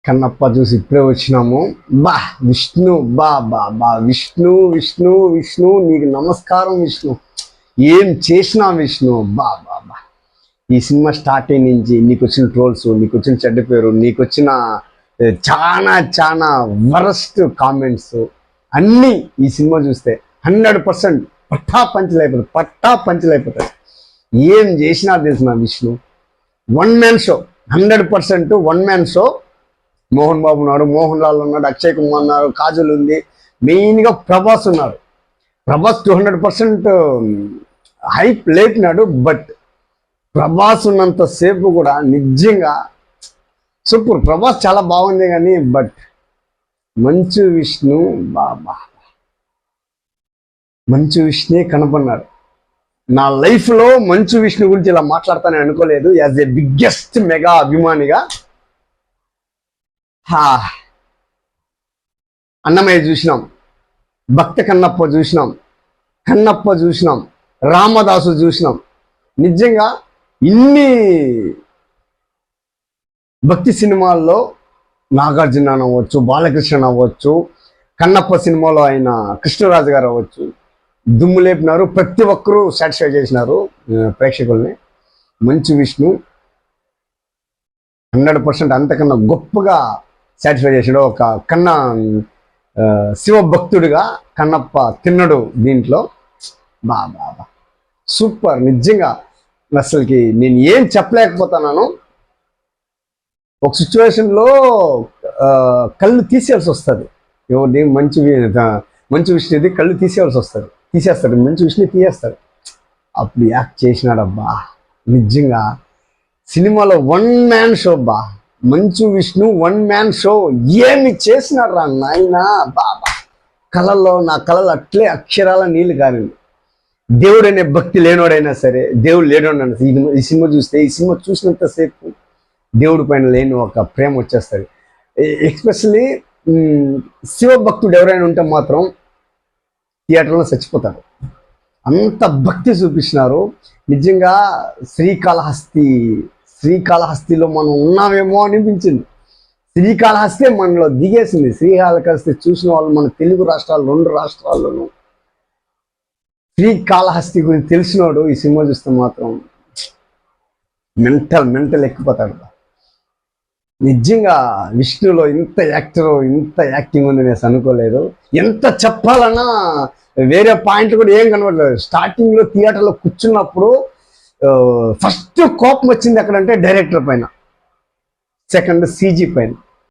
కన్నప్ప చూసి ఇప్పుడే వచ్చినాము. బా విష్ణు, బా బా బా విష్ణు విష్ణు విష్ణు, నీకు నమస్కారం విష్ణు. ఏం చేసినా విష్ణు, బా బా బా. ఈ సినిమా స్టార్టింగ్ నుంచి నీకు వచ్చిన ట్రోల్స్, నీకు వచ్చిన చెడ్డ పేరు, నీకు వచ్చిన చాలా చాలా వరస్ట్ కామెంట్స్ అన్నీ ఈ సినిమా చూస్తే 100% పట్టా పంచలైపోతాయి. ఏం చేసినా తెలిసిన Vishnu. One man show, 100% one man show. Mohan Babu ఉన్నాడు, మోహన్ లాల్ ఉన్నాడు, అక్షయ్ కుమార్ ఉన్నారు, కాజల్ ఉంది, మెయిన్గా ప్రభాస్ ఉన్నాడు. ప్రభాస్ 200% హైప్ లేపినాడు. బట్ ప్రభాస్ ఉన్నంతసేపు కూడా నిజంగా సూపర్. ప్రభాస్ చాలా బాగుంది కానీ బట్ మంచు విష్ణు బాబా, మంచు విష్ణునే కనపడినాడు. నా లైఫ్లో మంచు విష్ణు గురించి ఇలా మాట్లాడతానని అనుకోలేదు. యాజ్ ఏ బిగ్గెస్ట్ మెగా అభిమానిగా అన్నమయ్య చూసినాం, భక్త కన్నప్ప చూసినాం, కన్నప్ప చూసినాం, రామదాసు చూసినాం. నిజంగా ఇన్ని భక్తి సినిమాల్లో నాగార్జున అవ్వచ్చు, బాలకృష్ణ అవ్వచ్చు, కన్నప్ప సినిమాలో ఆయన కృష్ణరాజు గారు అవ్వచ్చు, దుమ్ము లేపినారు. ప్రతి ఒక్కరూ సాటిస్ఫై చేసినారు ప్రేక్షకుల్ని. మంచు విష్ణు 100% అంతకన్నా గొప్పగా సాటిస్ఫై చేసాడు. ఒక శివభక్తుడిగా కన్నప్ప తిన్నడు దీంట్లో. బా బాబా సూపర్. నిజంగా అసలుకి నేను ఏం చెప్పలేకపోతున్నాను. ఒక సిచ్యువేషన్లో కళ్ళు తీసేయాల్సి వస్తుంది. ఎవరిది మంచు విష్ణుది కళ్ళు తీసేస్తాడు మంచు విష్ణు తీసేస్తాడు. అప్పుడు యాక్ట్ చేసినాడబ్బా. నిజంగా సినిమాలో వన్ మ్యాన్ షో బా. Manchu Vishnu one man show ఏమి చేసినాడు రా నాయనా బాబా. నా కళలు అట్లే అక్షరాల నీళ్ళు కానింది. దేవుడనే భక్తి లేనోడైనా సరే, దేవుడు లేనోడైనా సరే, ఈ సినిమా చూస్తే, ఈ సినిమా చూసినంతసేపు దేవుడి పైన లేని ఒక ప్రేమ వచ్చేస్తుంది. ఎస్పెషల్లీ శివభక్తుడు ఎవరైనా ఉంటే మాత్రం థియేటర్లో చచ్చిపోతాడు. అంత భక్తి చూపించినారు. నిజంగా శ్రీకాళహస్తిలో మనం ఉన్నామేమో అనిపించింది. శ్రీకాళహస్తి మనలో దిగేసింది. శ్రీకాళహస్తి చూసిన వాళ్ళు మన తెలుగు రాష్ట్రాలు 2 రాష్ట్రాల్లోనూ శ్రీకాళహస్తి గురించి తెలిసినోడు ఈ సినిమా చూస్తే మాత్రం మెంటల్ ఎక్కిపోతాడు. నిజంగా విష్ణులో ఇంత యాక్టింగ్ ఉంది నేను అనుకోలేదు. ఎంత చెప్పాలన్నా వేరే పాయింట్ కూడా ఏం కనబడలేదు. స్టార్టింగ్లో థియేటర్లో కూర్చున్నప్పుడు ఫస్ట్ కోపం వచ్చింది ఎక్కడంటే డైరెక్టర్ పైన, సెకండ్ సీజీ పైన.